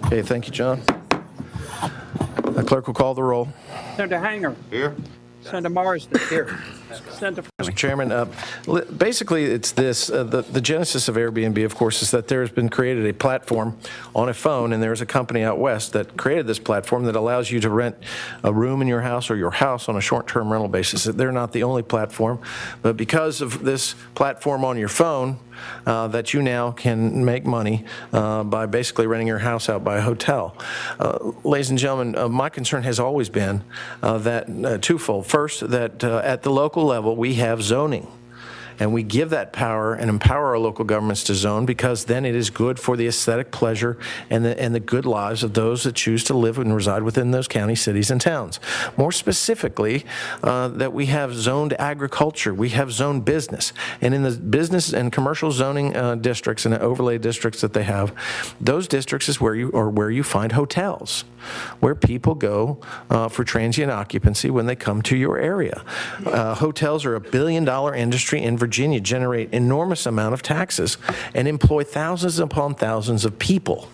Okay, thank you, John. The clerk will call the roll. Senator Hanger. Here. Senator Morrison. Here. Senator. Mr. Chairman, basically it's this, the genesis of Airbnb, of course, is that there has been created a platform on a phone, and there's a company out west that created this platform that allows you to rent a room in your house or your house on a short-term rental basis. They're not the only platform, but because of this platform on your phone, that you now can make money by basically renting your house out by a hotel. Ladies and gentlemen, my concern has always been that twofold. First, that at the local level we have zoning. And we give that power and empower our local governments to zone because then it is good for the aesthetic pleasure and the good lives of those that choose to live and reside within those counties, cities, and towns. More specifically, that we have zoned agriculture, we have zoned business. And in the business and commercial zoning districts and the overlay districts that they have, those districts is where you find hotels, where people go for transient occupancy when they come to your area. Hotels are $1 billion industry in Virginia, generate enormous amount of taxes and employ thousands upon thousands of people.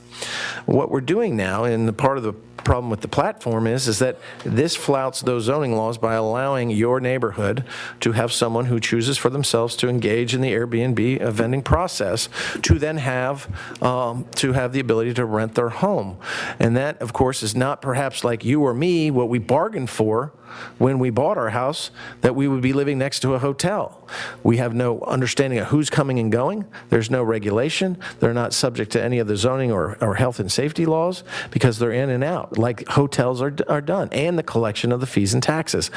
What we're doing now, and the part of the problem with the platform is that this flouts those zoning laws by allowing your neighborhood to have someone who chooses for themselves to engage in the Airbnb vending process to then have the ability to rent their home. And that, of course, is not perhaps like you or me, what we bargained for when we bought our house, that we would be living next to a hotel. We have no understanding of who's coming and going. There's no regulation. They're not subject to any of the zoning or health and safety laws because they're in and out, like hotels are done, and the collection of the fees and taxes.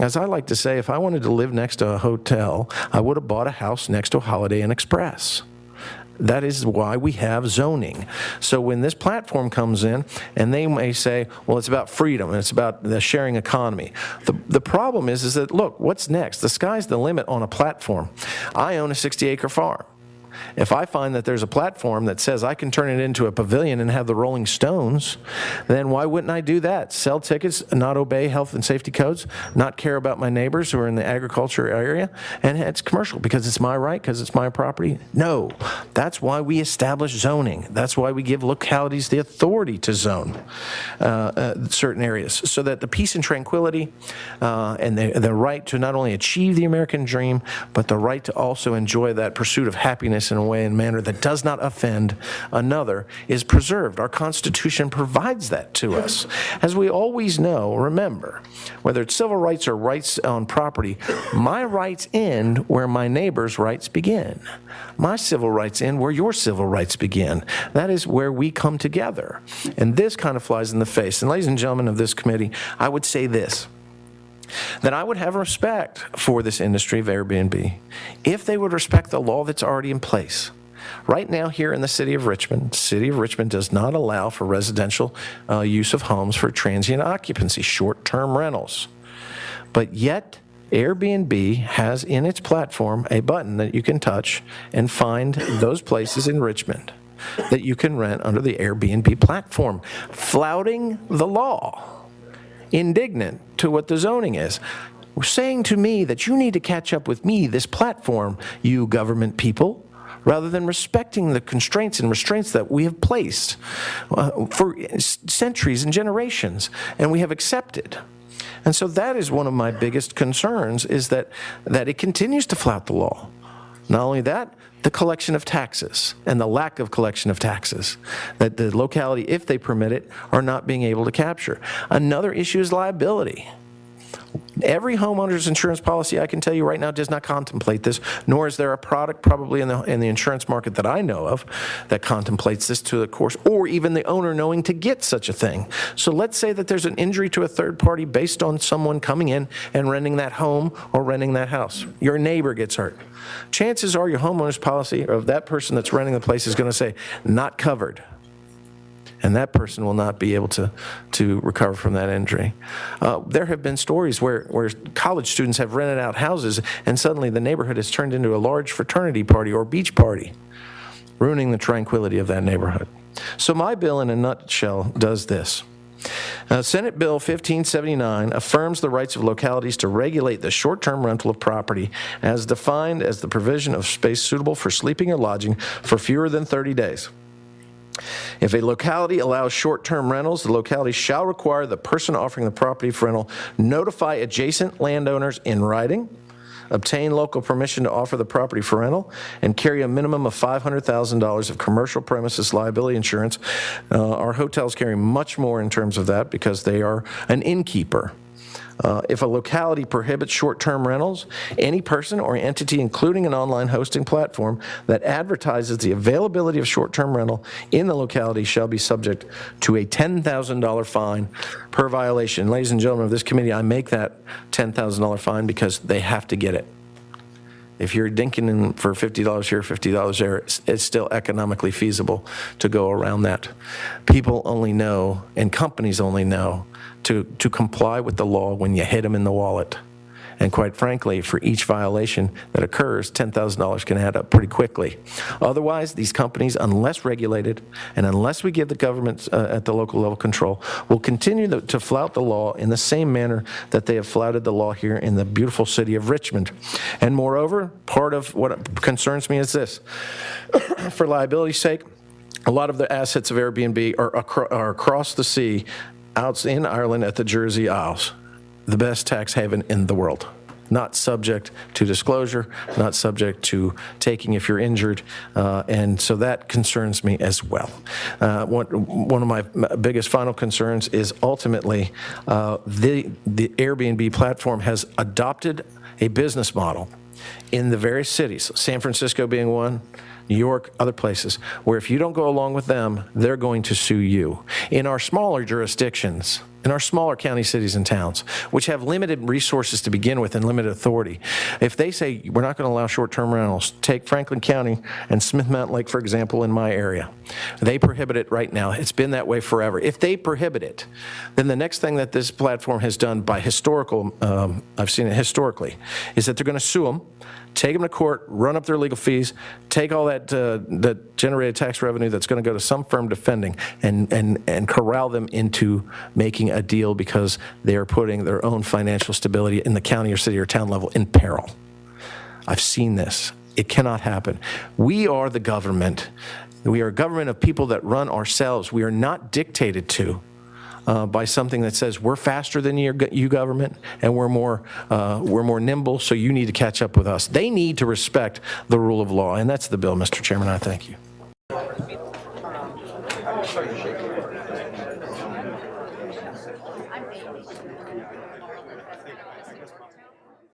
As I like to say, if I wanted to live next to a hotel, I would have bought a house next to a Holiday Inn Express. That is why we have zoning. So when this platform comes in, and they may say, well, it's about freedom, and it's about the sharing economy. The problem is that, look, what's next? The sky's the limit on a platform. I own a 60-acre farm. If I find that there's a platform that says I can turn it into a pavilion and have the Rolling Stones, then why wouldn't I do that? Sell tickets, not obey health and safety codes, not care about my neighbors who are in the agriculture area, and it's commercial because it's my right, because it's my property? No. That's why we establish zoning. That's why we give localities the authority to zone certain areas, so that the peace and tranquility and the right to not only achieve the American dream, but the right to also enjoy that pursuit of happiness in a way and manner that does not offend another is preserved. Our Constitution provides that to us. As we always know, remember, whether it's civil rights or rights on property, my rights end where my neighbor's rights begin. My civil rights end where your civil rights begin. That is where we come together. And this kind of flies in the face. And ladies and gentlemen of this committee, I would say this, that I would have respect for this industry of Airbnb if they would respect the law that's already in place. Right now here in the city of Richmond does not allow for residential use of homes for transient occupancy, short-term rentals. But yet, Airbnb has in its platform a button that you can touch and find those places in Richmond that you can rent under the Airbnb platform, flouting the law. Indignant to what the zoning is. We're saying to me that you need to catch up with me, this platform, you government people, rather than respecting the constraints and restraints that we have placed for centuries and generations, and we have accepted. And so that is one of my biggest concerns, is that it continues to flout the law. Not only that, the collection of taxes and the lack of collection of taxes that the locality, if they permit it, are not being able to capture. Another issue is liability. Every homeowner's insurance policy, I can tell you right now, does not contemplate this, nor is there a product probably in the insurance market that I know of that contemplates this to the course, or even the owner knowing to get such a thing. So let's say that there's an injury to a third party based on someone coming in and renting that home or renting that house. Your neighbor gets hurt. Chances are your homeowner's policy of that person that's renting the place is going to say, not covered. and that person will not be able to recover from that injury. There have been stories where college students have rented out houses, and suddenly the neighborhood has turned into a large fraternity party or beach party, ruining the tranquility of that neighborhood. So my bill, in a nutshell, does this. Senate Bill 1579 affirms the rights of localities to regulate the short-term rental of property as defined as the provision of space suitable for sleeping or lodging for fewer than 30 days. If a locality allows short-term rentals, the locality shall require the person offering the property for rental notify adjacent landowners in writing, obtain local permission to offer the property for rental, and carry a minimum of $500,000 of commercial premises liability insurance. Our hotels carry much more in terms of that because they are an innkeeper. If a locality prohibits short-term rentals, any person or entity, including an online hosting platform, that advertises the availability of short-term rental in the locality shall be subject to a $10,000 fine per violation. Ladies and gentlemen of this committee, I make that $10,000 fine because they have to get it. If you're dinking in for $50 here, $50 there, it's still economically feasible to go around that. People only know, and companies only know, to comply with the law when you hit them in the wallet. And quite frankly, for each violation that occurs, $10,000 can add up pretty quickly. Otherwise, these companies, unless regulated, and unless we give the government at the local level control, will continue to flout the law in the same manner that they have flouted the law here in the beautiful city of Richmond. And moreover, part of what concerns me is this. For liability's sake, a lot of the assets of Airbnb are across the sea, out in Ireland at the Jersey Isles, the best tax haven in the world. Not subject to disclosure, not subject to taking if you're injured, and so that concerns me as well. One of my biggest final concerns is ultimately the Airbnb platform has adopted a business model in the various cities, San Francisco being one, New York, other places, where if you don't go along with them, they're going to sue you. In our smaller jurisdictions, in our smaller county cities and towns, which have limited resources to begin with and limited authority, if they say, we're not going to allow short-term rentals, take Franklin County and Smith Mountain Lake, for example, in my area. They prohibit it right now. It's been that way forever. If they prohibit it, then the next thing that this platform has done by historical, I've seen it historically, is that they're going to sue them, take them to court, run up their legal fees, take all that generated tax revenue that's going to go to some firm defending, and corral them into making a deal because they are putting their own financial stability in the county or city or town level in peril. I've seen this. It cannot happen. We are the government. We are a government of people that run ourselves. We are not dictated to by something that says we're faster than you government and we're more nimble, so you need to catch up with us. They need to respect the rule of law, and that's the bill, Mr. Chairman. I thank you.